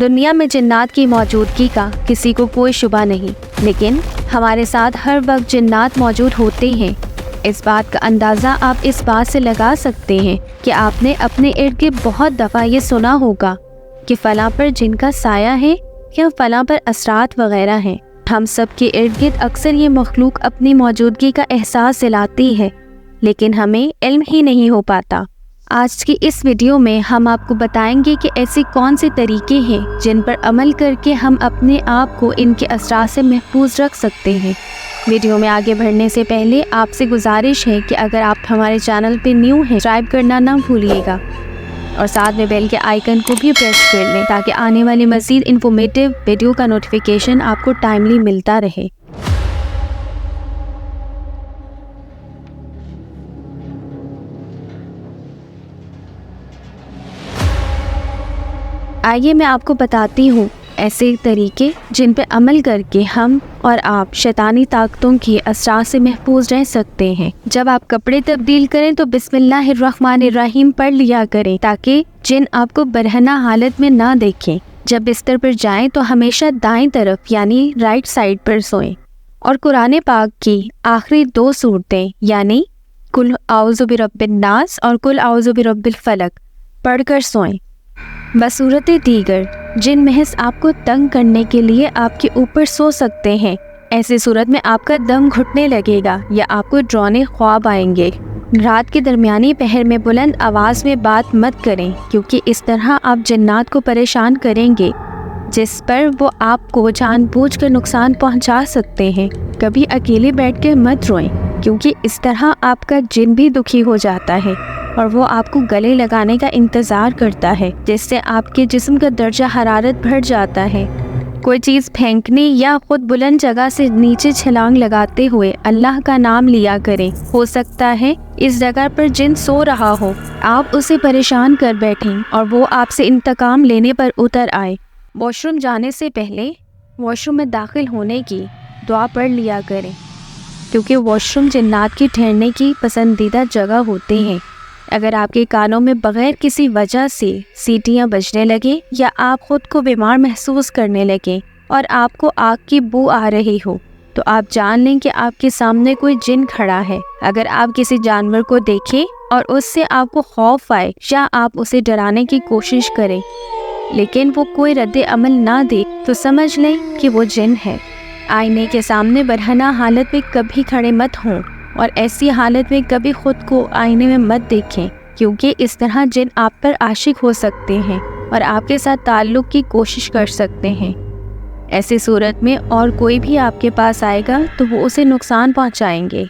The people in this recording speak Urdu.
دنیا میں جنات کی موجودگی کا کسی کو کوئی شبہ نہیں، لیکن ہمارے ساتھ ہر وقت جنات موجود ہوتے ہیں۔ اس بات کا اندازہ آپ اس بات سے لگا سکتے ہیں کہ آپ نے اپنے ارد گرد بہت دفعہ یہ سنا ہوگا کہ فلاں پر جن کا سایہ ہے یا فلاں پر اثرات وغیرہ ہیں۔ ہم سب کے ارد گرد اکثر یہ مخلوق اپنی موجودگی کا احساس دلاتی ہے، لیکن ہمیں علم ہی نہیں ہو پاتا۔ آج کی اس ویڈیو میں ہم آپ کو بتائیں گے کہ ایسے کون سے طریقے ہیں جن پر عمل کر کے ہم اپنے آپ کو ان کے اثرات سے محفوظ رکھ سکتے ہیں۔ ویڈیو میں آگے بڑھنے سے پہلے آپ سے گزارش ہے کہ اگر آپ ہمارے چینل پہ نیو ہیں، سبسکرائب کرنا نہ بھولیے گا اور ساتھ میں بیل کے آئیکن کو بھی پریس کر لیں تاکہ آنے والی مزید انفارمیٹیو ویڈیو کا نوٹیفیکیشن آپ کو ٹائملی ملتا رہے۔ آئیے میں آپ کو بتاتی ہوں ایسے طریقے جن پہ عمل کر کے ہم اور آپ شیطانی طاقتوں کی اثرات سے محفوظ رہ سکتے ہیں۔ جب آپ کپڑے تبدیل کریں تو بسم اللہ الرحمن الرحیم پڑھ لیا کریں تاکہ جن آپ کو برہنہ حالت میں نہ دیکھیں۔ جب بستر پر جائیں تو ہمیشہ دائیں طرف یعنی رائٹ سائڈ پر سوئیں اور قرآن پاک کی آخری 2 صورتیں یعنی قل اعوذ برب الناس اور قل اعوذ برب الفلق پڑھ کر سوئیں۔ بصورت دیگر جن محض آپ کو تنگ کرنے کے لیے آپ کے اوپر سو سکتے ہیں، ایسی صورت میں آپ کا دم گھٹنے لگے گا یا آپ کو ڈرانے خواب آئیں گے۔ رات کے درمیانی پہر میں بلند آواز میں بات مت کریں کیونکہ اس طرح آپ جنات کو پریشان کریں گے جس پر وہ آپ کو جان بوجھ کر نقصان پہنچا سکتے ہیں۔ کبھی اکیلے بیٹھ کے مت روئیں کیونکہ اس طرح آپ کا جن بھی دکھی ہو جاتا ہے اور وہ آپ کو گلے لگانے کا انتظار کرتا ہے جس سے آپ کے جسم کا درجہ حرارت بڑھ جاتا ہے۔ کوئی چیز پھینکنے یا خود بلند جگہ سے نیچے چھلانگ لگاتے ہوئے اللہ کا نام لیا کریں۔ ہو سکتا ہے اس جگہ پر جن سو رہا ہو، آپ اسے پریشان کر بیٹھیں اور وہ آپ سے انتقام لینے پر اتر آئے۔ واش روم جانے سے پہلے واش روم میں داخل ہونے کی دعا پڑھ لیا کریں کیونکہ واش روم جنات کی ٹھہرنے کی پسندیدہ جگہ ہوتے ہیں۔ اگر آپ کے کانوں میں بغیر کسی وجہ سے سیٹیاں بجنے لگیں یا آپ خود کو بیمار محسوس کرنے لگیں اور آپ کو آگ کی بو آ رہی ہو تو آپ جان لیں کہ آپ کے سامنے کوئی جن کھڑا ہے۔ اگر آپ کسی جانور کو دیکھیں اور اس سے آپ کو خوف آئے یا آپ اسے ڈرانے کی کوشش کریں لیکن وہ کوئی رد عمل نہ دے تو سمجھ لیں کہ وہ جن ہے۔ آئینے کے سامنے برہنہ حالت میں کبھی کھڑے مت ہوں اور ایسی حالت میں کبھی خود کو آئینے میں مت دیکھیں کیونکہ اس طرح جن آپ پر عاشق ہو سکتے ہیں اور آپ کے ساتھ تعلق کی کوشش کر سکتے ہیں۔ ایسی صورت میں اور کوئی بھی آپ کے پاس آئے گا تو وہ اسے نقصان پہنچائیں گے۔